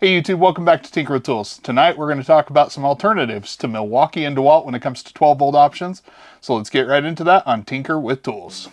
Hey YouTube, welcome back to Tinker with Tools. Tonight we're going to talk about some alternatives to Milwaukee and Dewalt when it comes to 12 volt options. So let's get right into that on Tinker with Tools.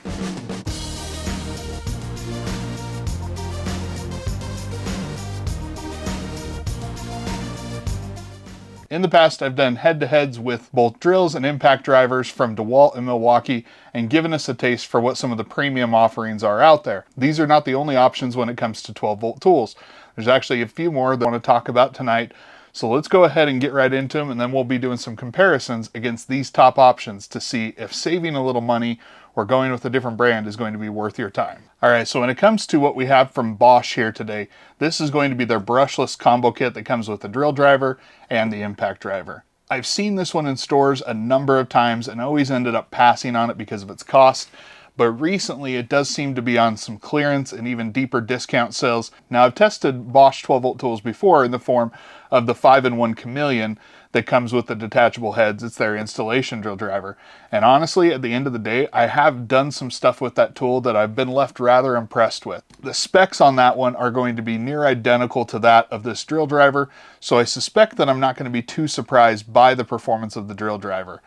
In the past, I've done head-to-heads with both drills and impact drivers from DeWalt and Milwaukee and given us a taste for what some of the premium offerings are out there. These are not the only options when it comes to 12 volt tools. There's actually a few more that I want to talk about tonight. So let's go ahead and get right into them, and then we'll be doing some comparisons against these top options to see if saving a little money or going with a different brand is going to be worth your time. Alright, so when it comes to what we have from Bosch here today, this is going to be their brushless combo kit that comes with the drill driver and the impact driver. I've seen this one in stores a number of times and always ended up passing on it because of its cost. But recently it does seem to be on some clearance and even deeper discount sales. Now I've tested Bosch 12 volt tools before in the form of the 5-in-1 Chameleon that comes with the detachable heads. It's their installation drill driver. And honestly, at the end of the day, I have done some stuff with that tool that I've been left rather impressed with. The specs on that one are going to be near identical to that of this drill driver, so I suspect that I'm not going to be too surprised by the performance of the drill driver.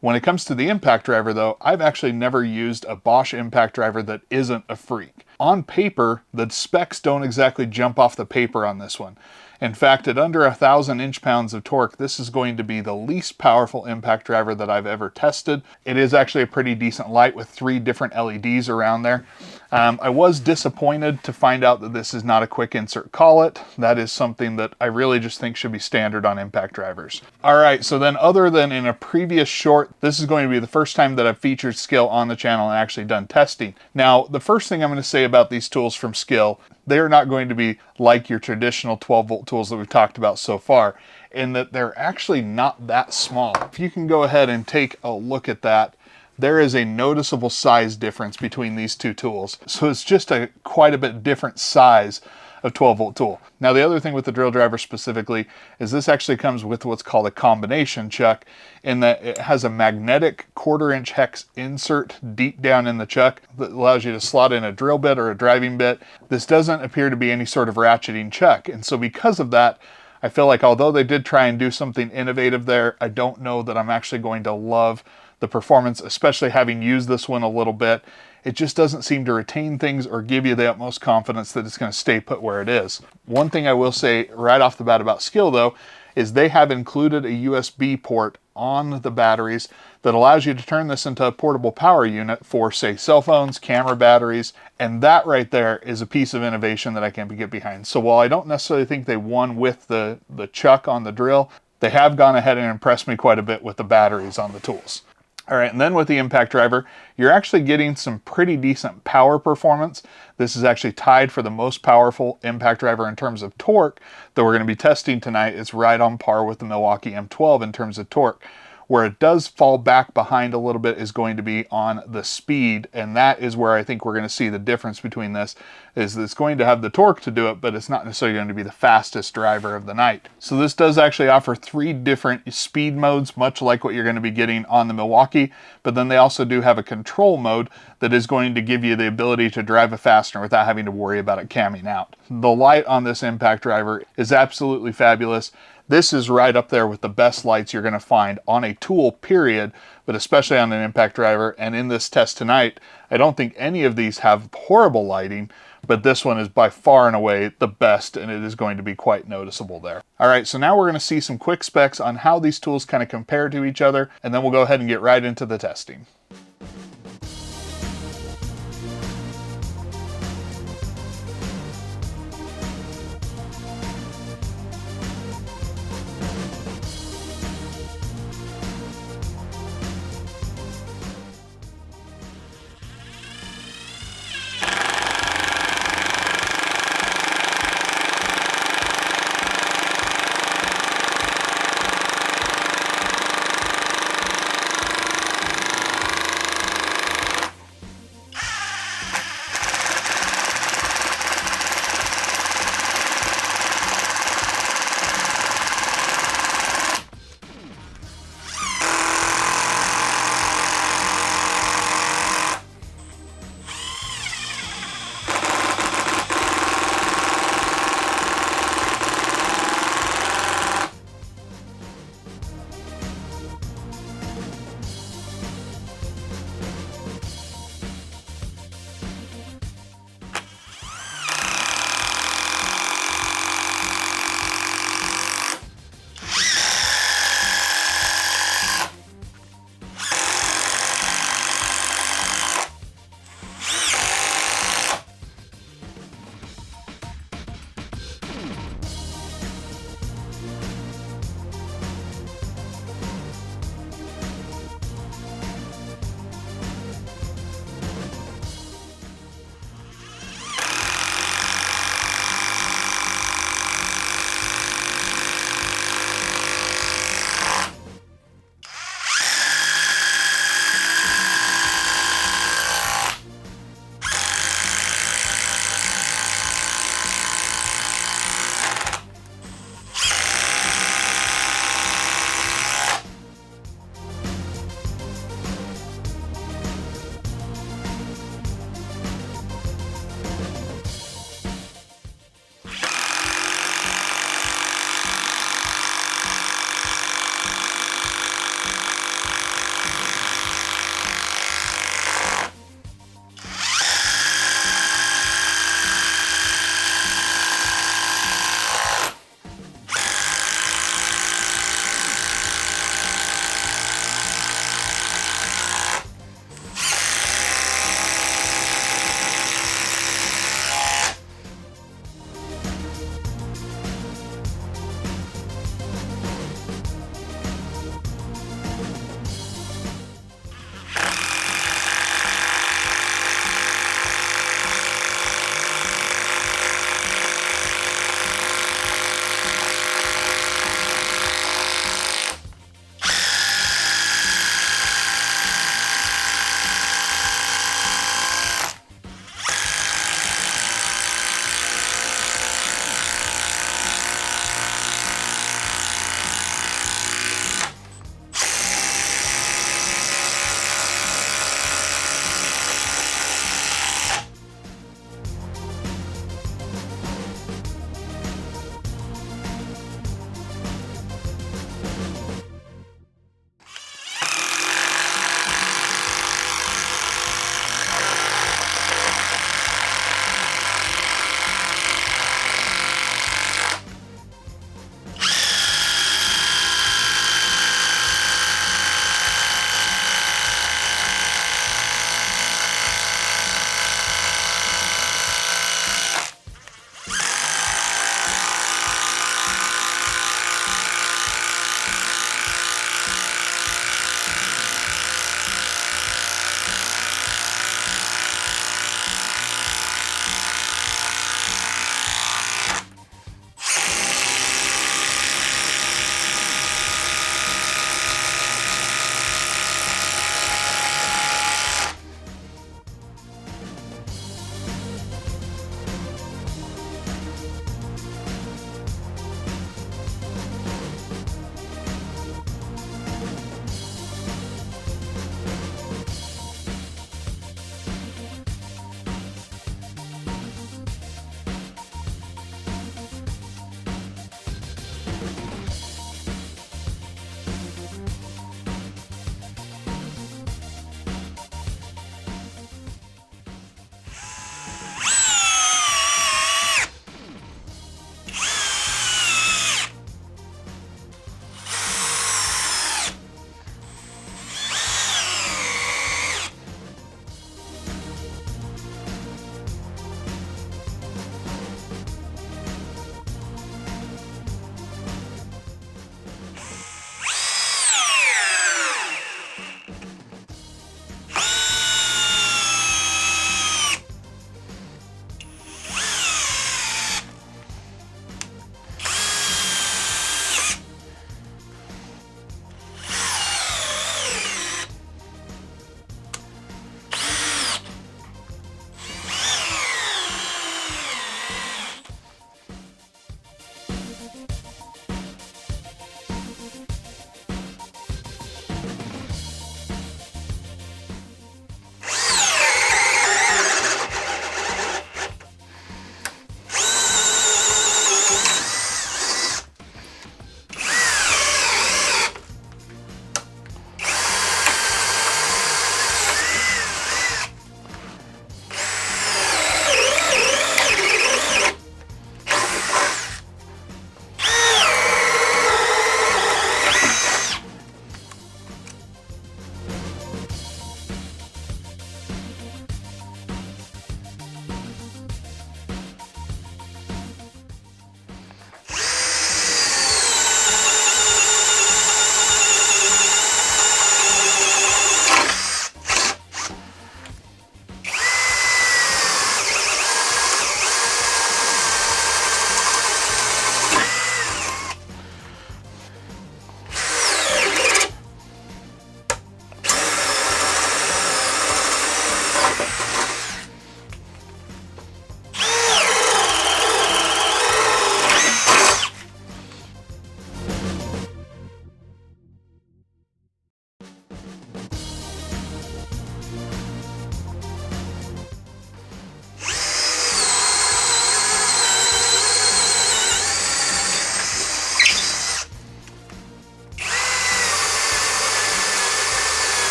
When it comes to the impact driver though, I've actually never used a Bosch impact driver that isn't a freak. On paper, the specs don't exactly jump off the paper on this one. In fact, at under 1,000 inch-pounds of torque, this is going to be the least powerful impact driver that I've ever tested. It is actually a pretty decent light with 3 different LEDs around there. I was disappointed to find out that this is not a quick insert collet. That is something that I really just think should be standard on impact drivers. Alright, so then other than in a previous short, this is going to be the first time that I've featured Skil on the channel and actually done testing. Now, the first thing I'm going to say about these tools from Skil, they are not going to be like your traditional 12 volt tools that we've talked about so far, in that they're actually not that small. If you can go ahead and take a look at that, there is a noticeable size difference between these two tools. So it's just quite a bit different size of 12 volt tool. Now the other thing with the drill driver specifically is this actually comes with what's called a combination chuck, in that it has a magnetic 1/4 inch hex insert deep down in the chuck that allows you to slot in a drill bit or a driving bit. This doesn't appear to be any sort of ratcheting chuck, and so because of that, I feel like although they did try and do something innovative there, I don't know that I'm actually going to love the performance, especially having used this one a little bit. It just doesn't seem to retain things or give you the utmost confidence that it's going to stay put where it is. One thing I will say right off the bat about Skil though, is they have included a USB port on the batteries that allows you to turn this into a portable power unit for, say, cell phones, camera batteries, and that right there is a piece of innovation that I can get behind. So while I don't necessarily think they won with the chuck on the drill, they have gone ahead and impressed me quite a bit with the batteries on the tools. Alright, and then with the impact driver, you're actually getting some pretty decent power performance. This is actually tied for the most powerful impact driver in terms of torque that we're going to be testing tonight. It's right on par with the Milwaukee M12 in terms of torque. Where it does fall back behind a little bit is going to be on the speed, and that is where I think we're going to see the difference between this, is it's going to have the torque to do it, but it's not necessarily going to be the fastest driver of the night. So this does actually offer 3 different speed modes, much like what you're going to be getting on the Milwaukee, but then they also do have a control mode that is going to give you the ability to drive a fastener without having to worry about it camming out. The light on this impact driver is absolutely fabulous. This is right up there with the best lights you're going to find on a tool, period, but especially on an impact driver. And in this test tonight, I don't think any of these have horrible lighting, but this one is by far and away the best, and it is going to be quite noticeable there. All right, so now we're going to see some quick specs on how these tools kind of compare to each other, and then we'll go ahead and get right into the testing.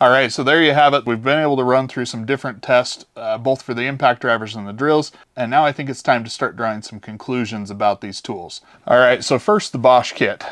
All right, so there you have it. We've been able to run through some different tests, both for the impact drivers and the drills, and now I think it's time to start drawing some conclusions about these tools. All right, so first the Bosch kit.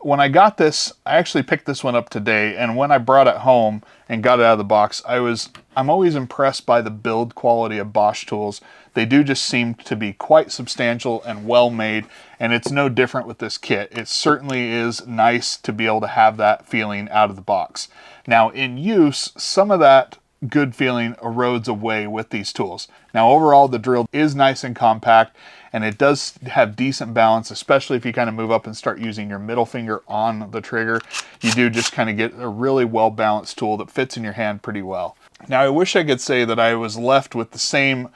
When I got this, I actually picked this one up today, and when I brought it home and got it out of the box, I'm always impressed by the build quality of Bosch tools. They do just seem to be quite substantial and well made, and it's no different with this kit. It certainly is nice to be able to have that feeling out of the box. Now in use, some of that good feeling erodes away with these tools. Now overall, the drill is nice and compact, and it does have decent balance, especially if you kind of move up and start using your middle finger on the trigger. You do just kind of get a really well balanced tool that fits in your hand pretty well. Now I wish I could say that I was left with the same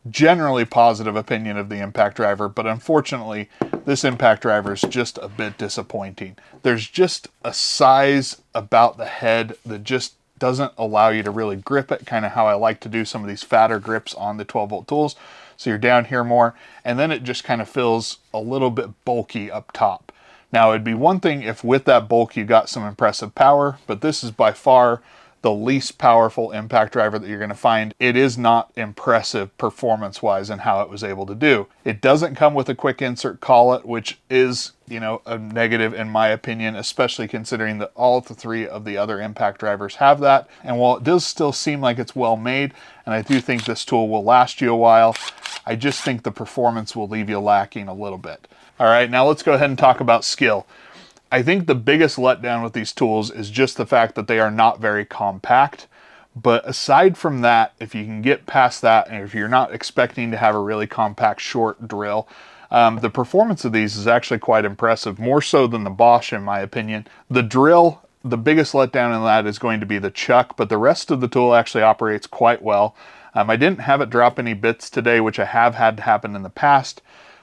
generally positive opinion of the impact driver, but unfortunately this impact driver is just a bit disappointing. There's just a size about the head that just doesn't allow you to really grip it, kind of how I like to do some of these fatter grips on the 12-volt tools. So you're down here more, and then it just kind of feels a little bit bulky up top. Now it'd be one thing if with that bulk you got some impressive power, but this is by far the least powerful impact driver that you're going to find. It is not impressive performance-wise in how it was able to do. It doesn't come with a quick insert collet, which is, you know, a negative in my opinion, especially considering that all three of the other impact drivers have that. And while it does still seem like it's well made, and I do think this tool will last you a while, I just think the performance will leave you lacking a little bit. All right, now let's go ahead and talk about Skil. I think the biggest letdown with these tools is just the fact that they are not very compact. But aside from that, if you can get past that, and if you're not expecting to have a really compact short drill, the performance of these is actually quite impressive, more so than the Bosch in my opinion. The drill, the biggest letdown in that is going to be the chuck, but the rest of the tool actually operates quite well. I didn't have it drop any bits today, which I have had to happen in the past,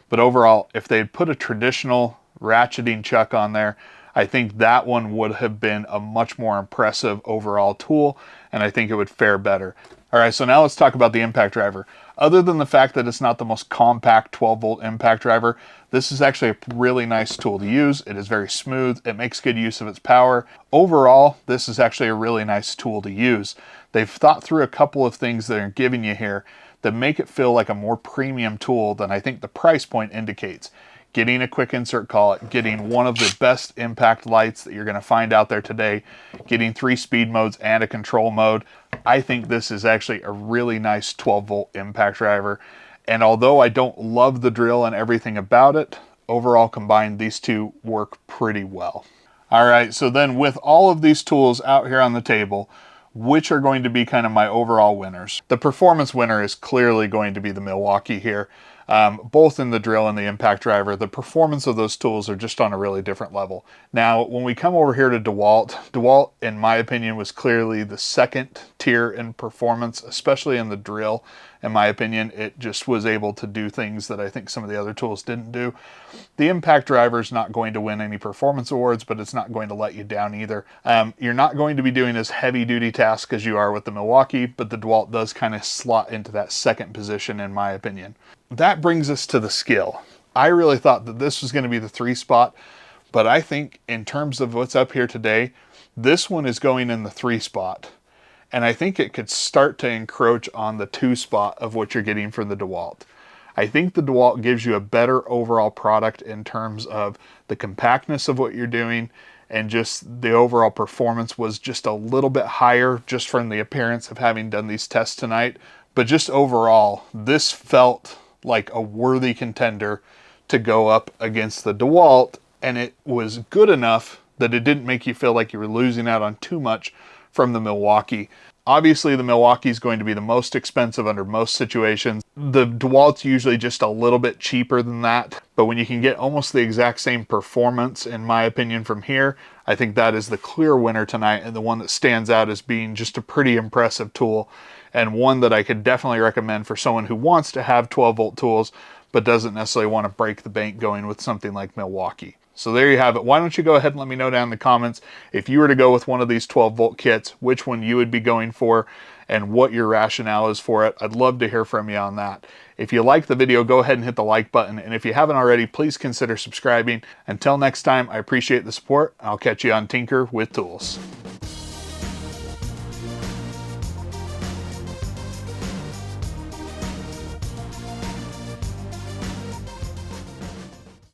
but overall, if they'd put a traditional ratcheting chuck on there, I think that one would have been a much more impressive overall tool, and I think it would fare better. All right, so now let's talk about the impact driver. Other than the fact that it's not the most compact 12-volt impact driver, this is actually a really nice tool to use. It is very smooth. It makes good use of its power. Overall, this is actually a really nice tool to use. They've thought through a couple of things that are giving you here that make it feel like a more premium tool than I think the price point indicates. Getting a quick insert collet, getting one of the best impact lights that you're going to find out there today, getting 3 speed modes and a control mode. I think this is actually a really nice 12-volt impact driver. And although I don't love the drill and everything about it, overall combined, these two work pretty well. All right, so then with all of these tools out here on the table, which are going to be kind of my overall winners? The performance winner is clearly going to be the Milwaukee here. Both in the drill and the impact driver, the performance of those tools are just on a really different level. Now, when we come over here to DeWalt, in my opinion, was clearly the second tier in performance, especially in the drill. In my opinion, it just was able to do things that I think some of the other tools didn't do. The impact driver is not going to win any performance awards, but it's not going to let you down either. You're not going to be doing as heavy-duty tasks as you are with the Milwaukee, but the DeWalt does kind of slot into that second position, in my opinion. That brings us to the Skil. I really thought that this was going to be the 3 spot, but I think in terms of what's up here today, this one is going in the 3 spot. And I think it could start to encroach on the 2 spot of what you're getting from the DeWalt. I think the DeWalt gives you a better overall product in terms of the compactness of what you're doing, and just the overall performance was just a little bit higher just from the appearance of having done these tests tonight. But just overall, this felt like a worthy contender to go up against the DeWalt, and it was good enough that it didn't make you feel like you were losing out on too much from the Milwaukee. Obviously, the Milwaukee is going to be the most expensive under most situations. The DeWalt's usually just a little bit cheaper than that, but when you can get almost the exact same performance, in my opinion, from here, I think that is the clear winner tonight, and the one that stands out as being just a pretty impressive tool, and one that I could definitely recommend for someone who wants to have 12-volt tools, but doesn't necessarily want to break the bank going with something like Milwaukee. So there you have it. Why don't you go ahead and let me know down in the comments if you were to go with one of these 12-volt kits, which one you would be going for and what your rationale is for it. I'd love to hear from you on that. If you like the video, go ahead and hit the like button. And if you haven't already, please consider subscribing. Until next time, I appreciate the support. I'll catch you on Tinker with Tools.